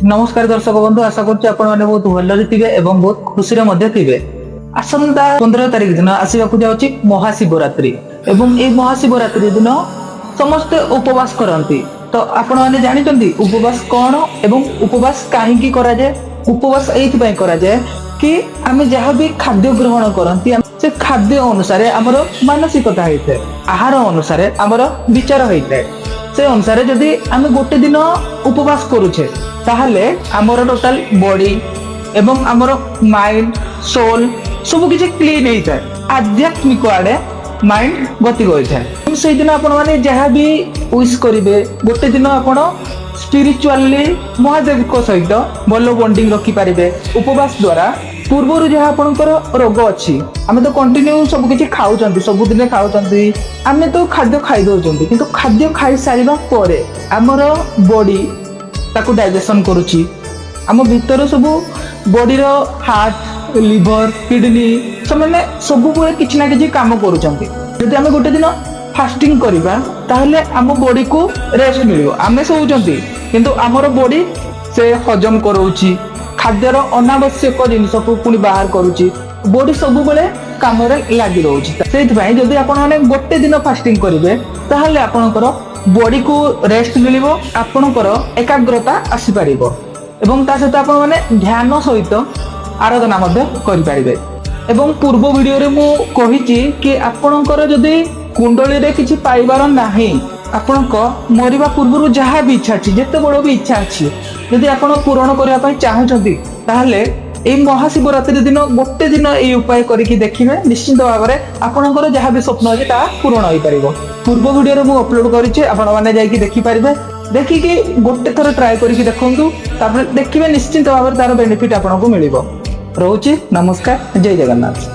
नमस्कार दर्शक बंधु, आशा करछि आपण माने बहुत भलरे थिबे एवं बहुत खुशी रे मध्ये थिबे। आसंता 15 तारिख दिन आसीबाकू जाउछि महाशिवरात्रि एवं ए महाशिवरात्रि दिन समस्त उपवास करंती। तो आपण माने जानिचंदी उपवास कोन एवं उपवास काहे की करा जाय। उपवास एथि पय करा जाय कि आमे जहाँ भी खाद्य ग्रहण करंती से खाद्य अनुसार हमर मानसिकता होइते, आहार अनुसार हमर विचार होइते। से अनुसार जदि आमे गोटे दिन उपवास करूछे ताहले हमर टोटल बॉडी एवं हमर माइंड सोल सब किछि क्लीन होइता, आध्यात्मिक आडे माइंड गति होइता। से दिन आपण माने जहाँ भी विश करिवे गोटे दिन आपण स्पिरिचुअली महादेव को सहित भल बॉन्डिंग रखि पारिबे। उपवास द्वारा पूर्वर जहाँ आपणकर रोग अच्छी आमे तो कंटिन्यू सब किछि खाउचंती, सब दिन खाउचंती, आमे तो खाद्य खाइ दउचंती, किंतु खाद्य खाइ सारिबा परे हमर बॉडी ताकू डाइजेशन करूची। आम भीतर सब बॉडी रो हार्ट लिवर किडनी समाने सब बेले किछि ना किछि काम करूचंती। जदि आमे गोटे दिन फास्टिंग करिबा ताहले आम बॉडी को रेस्ट मिलियो। आमे सोउचंती किंतु हमर बॉडी से हजम करूची, खाद्यर अनावश्यक जिनिस को पुणी बाहर करूची, बॉडी सब बेले काम रे लागि रहउची। सेति भाई जदि आपण माने गोटे दिन फास्टिंग करिवे ताहले आपणकर बॉडी को रेस्ट मिलिबो, आपणकर एकाग्रता आसी पारिबो एवं ता सहित आपण माने ध्यान सहित आराधना मध्ये करि पारिबे। एवं पूर्व वीडियो रे मु कहिची कि आपणकर जदि कुंडली रे किछि पाइबार नाही, आपणक मरिबा पूर्व जहाँ भी इच्छा अछि, जेते बड़ भी इच्छा अछि, यदि आपण पूरण करिया पय चाहउछंती ताहले एई महाशिवरात्रि दिन गोटे दिन एई उपाय करिकि देखिबे, निश्चित भाबरे आपणकर जहाँ भी स्वप्न अछि ता पूरण होई परिबो। पूर्व वीडियो रे मु अपलोड करिछि, आपण माने जाईकि देखि पारिबे। देखिकि गोटे थर ट्राई करिकि देखंतु, तापर देखिबे निश्चित भाबरे तार बेनिफिट आपणको मिलिबो। रहउछि नमस्कार, जय जगन्नाथ।